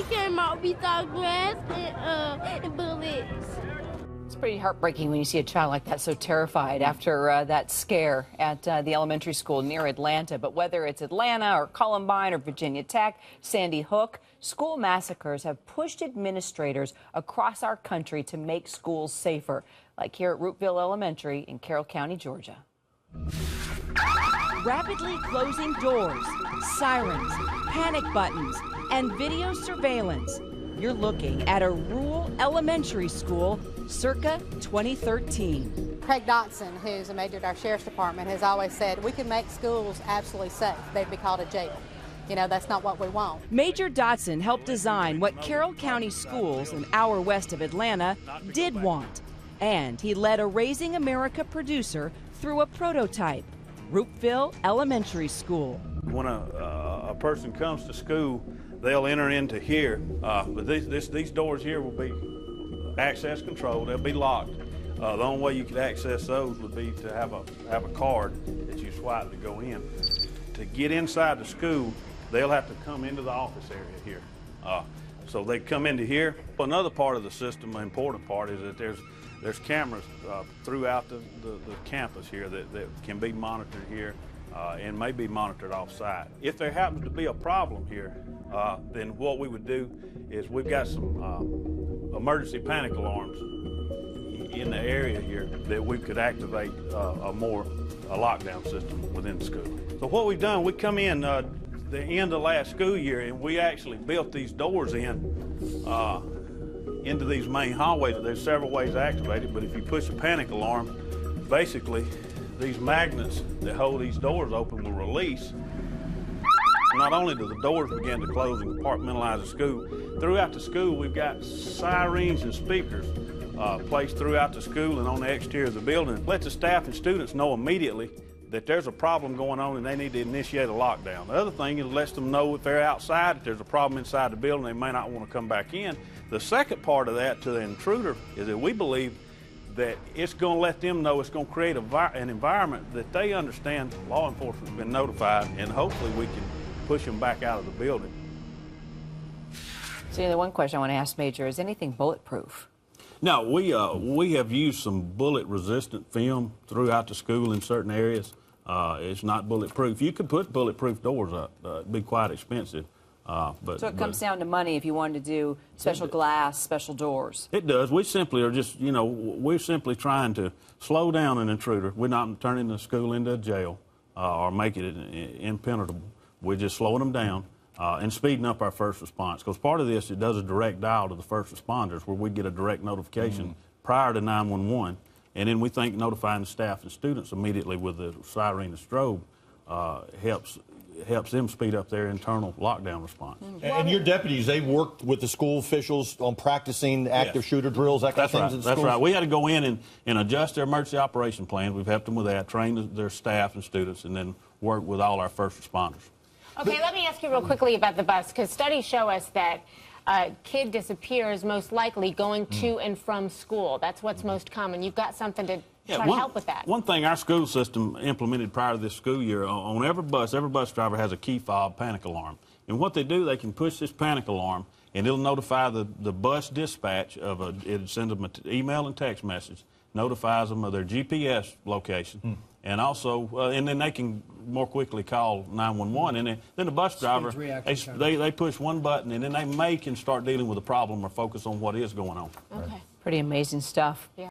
he came out, we saw glass and bullets. It's pretty heartbreaking when you see a child like that so terrified after that scare at the elementary school near Atlanta. But whether it's Atlanta or Columbine or Virginia Tech, Sandy Hook, school massacres have pushed administrators across our country to make schools safer, like here at Roopville Elementary in Carroll County, Georgia. Rapidly closing doors, sirens, panic buttons, and video surveillance. You're looking at a rural elementary school circa 2013. Craig Dotson, who's a major at our sheriff's department, has always said we can make schools absolutely safe. They'd be called a jail. You know, that's not what we want. Major Dotson helped design what Carroll County schools, an hour west of Atlanta, did want. And he led a Raising America producer through a prototype, Roopville Elementary School. When a person comes to school, they'll enter into here, but these doors here will be access controlled. They'll be locked. The only way you could access those would be to have a card that you swipe to go in. To get inside the school, they'll have to come into the office area here. So they come into here. Another part of the system, an important part, is that there's cameras throughout the campus here that can be monitored here and may be monitored off-site. If there happens to be a problem here, then what we would do is we've got some emergency panic alarms in the area here that we could activate a lockdown system within the school. So what we've done, we come in the end of last school year and we actually built these doors into these main hallways. There's several ways to activate it, but if you push a panic alarm, basically these magnets that hold these doors open will release. Not only do the doors begin to close and compartmentalize the school, throughout the school we've got sirens and speakers placed throughout the school and on the exterior of the building. Let the staff and students know immediately that there's a problem going on and they need to initiate a lockdown. The other thing is it lets them know if they're outside, if there's a problem inside the building, they may not want to come back in. The second part of that to the intruder is that we believe that it's going to let them know, it's going to create an environment that they understand law enforcement has been notified, and hopefully we can push them back out of the building. So the one question I want to ask, Major, is anything bulletproof? No, we have used some bullet-resistant film throughout the school in certain areas. It's not bulletproof. You could put bulletproof doors up. It'd be quite expensive. So it comes down to money if you wanted to do special glass, special doors. It does. We simply are just, we're simply trying to slow down an intruder. We're not turning the school into a jail or making it impenetrable. We're just slowing them down and speeding up our first response. Because part of this, it does a direct dial to the first responders where we get a direct notification prior to 911. And then we think notifying the staff and students immediately with the siren and strobe helps them speed up their internal lockdown response. And your deputies, they worked with the school officials on practicing active shooter drills, that kind of things in the schools? That's right. We had to go in and adjust their emergency operation plans. We've helped them with that, train their staff and students, and then work with all our first responders. Okay, let me ask you real quickly about the bus, because studies show us that a kid disappears most likely going to and from school. That's what's most common. You've got something to try to help with that. One thing our school system implemented prior to this school year, on every bus driver has a key fob panic alarm. And what they do, they can push this panic alarm, and it'll notify the bus dispatch it'll send them an email and text message, notifies them of their GPS location, and also, and then they can more quickly call 911. And then the bus driver, they push one button, and then they can start dealing with the problem or focus on what is going on. Okay. Pretty amazing stuff. Yeah.